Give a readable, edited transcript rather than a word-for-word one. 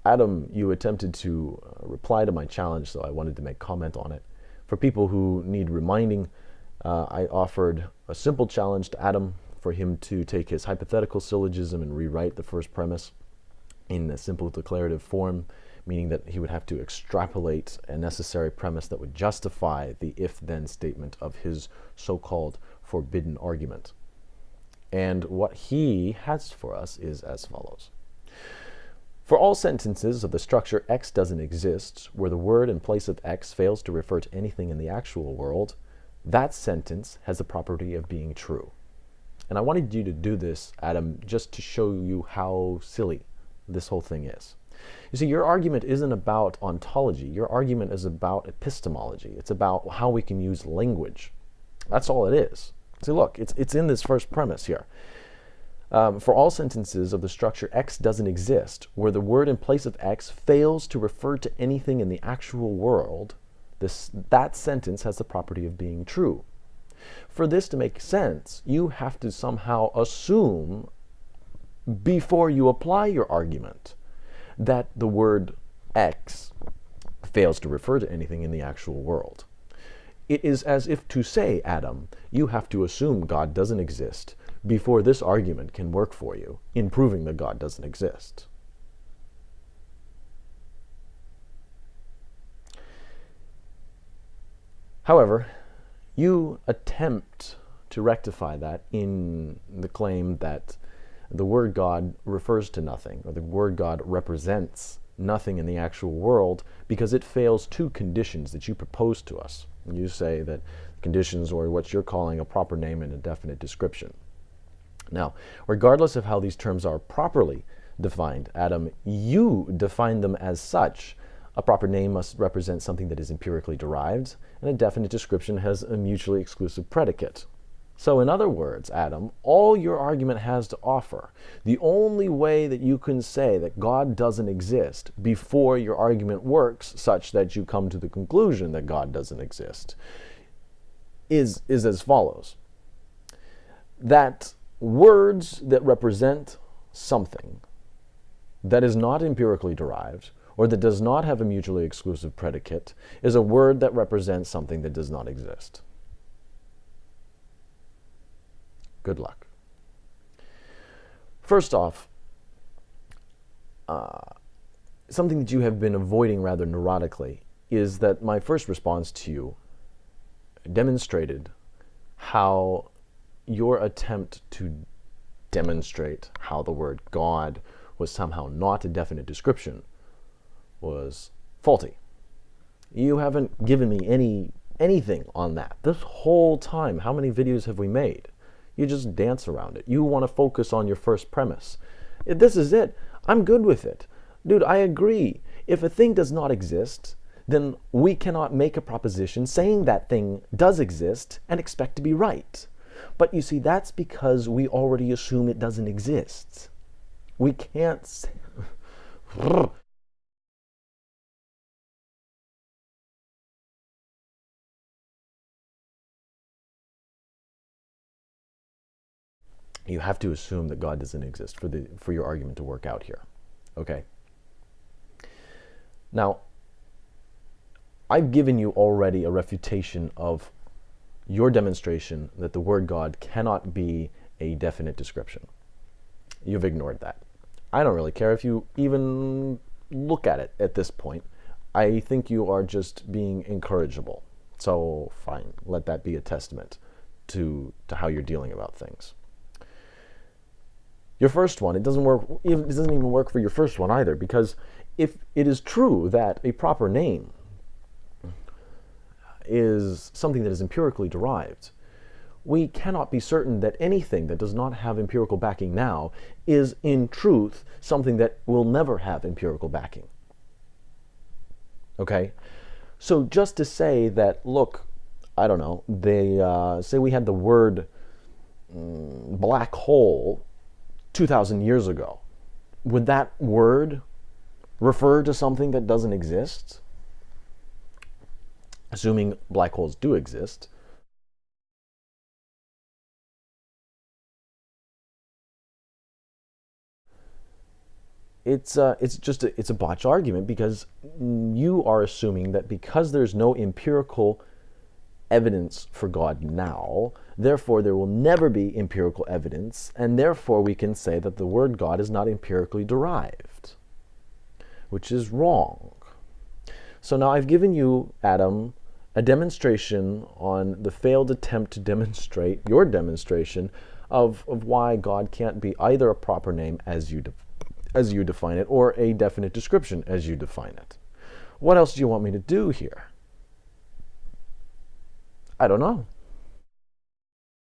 Adam, you attempted to reply to my challenge, so I wanted to make comment on it. For people who need reminding, I offered a simple challenge to Adam for him to take his hypothetical syllogism and rewrite the first premise in a simple declarative form, meaning that he would have to extrapolate a necessary premise that would justify the if-then statement of his so-called forbidden argument. And what he has for us is as follows. For all sentences of the structure X doesn't exist, where the word in place of X fails to refer to anything in the actual world, that sentence has the property of being true. And I wanted you to do this, Adam, just to show you how silly this whole thing is. You see, your argument isn't about ontology. Your argument is about epistemology. It's about how we can use language. That's all it is. See, look, it's in this first premise here. For all sentences of the structure X doesn't exist, where the word in place of X fails to refer to anything in the actual world, that sentence has the property of being true. For this to make sense, you have to somehow assume, before you apply your argument, that the word X fails to refer to anything in the actual world. It is as if to say, Adam, you have to assume God doesn't exist before this argument can work for you in proving that God doesn't exist. However, you attempt to rectify that in the claim that the word God refers to nothing, or the word God represents nothing in the actual world, because it fails two conditions that you propose to us. You say that conditions, or what you're calling a proper name and a definite description. Now, regardless of how these terms are properly defined, Adam, you define them as such. A proper name must represent something that is empirically derived, and a definite description has a mutually exclusive predicate. So in other words, Adam, all your argument has to offer, the only way that you can say that God doesn't exist before your argument works such that you come to the conclusion that God doesn't exist, is as follows. That words that represent something that is not empirically derived, or that does not have a mutually exclusive predicate, is a word that represents something that does not exist. Good luck. First off, something that you have been avoiding rather neurotically is that my first response to you demonstrated how your attempt to demonstrate how the word God was somehow not a definite description was faulty. You haven't given me anything on that. This whole time, how many videos have we made? You just dance around it. You want to focus on your first premise. If this is it, I'm good with it. Dude, I agree. If a thing does not exist, then we cannot make a proposition saying that thing does exist and expect to be right. But you see, that's because we already assume it doesn't exist. We can't say... You have to assume that God doesn't exist for your argument to work out here. Okay? Now, I've given you already a refutation of your demonstration that the word God cannot be a definite description. You've ignored that. I don't really care if you even look at it at this point. I think you are just being incorrigible. So fine, let that be a testament to how you're dealing about things. Your first one, it doesn't even work for your first one either, because if it is true that a proper name is something that is empirically derived, we cannot be certain that anything that does not have empirical backing now is in truth something that will never have empirical backing. Okay? So just to say that, look, I don't know, they say we had the word black hole 2,000 years ago. Would that word refer to something that doesn't exist? Assuming black holes do exist. it's a botched argument, because you are assuming that because there's no empirical evidence for God now, therefore there will never be empirical evidence, and therefore we can say that the word God is not empirically derived, which is wrong. So now I've given you, Adam, a demonstration on the failed attempt to demonstrate your demonstration of why God can't be either a proper name as you define it, or a definite description as you define it. What else do you want me to do here? I don't know.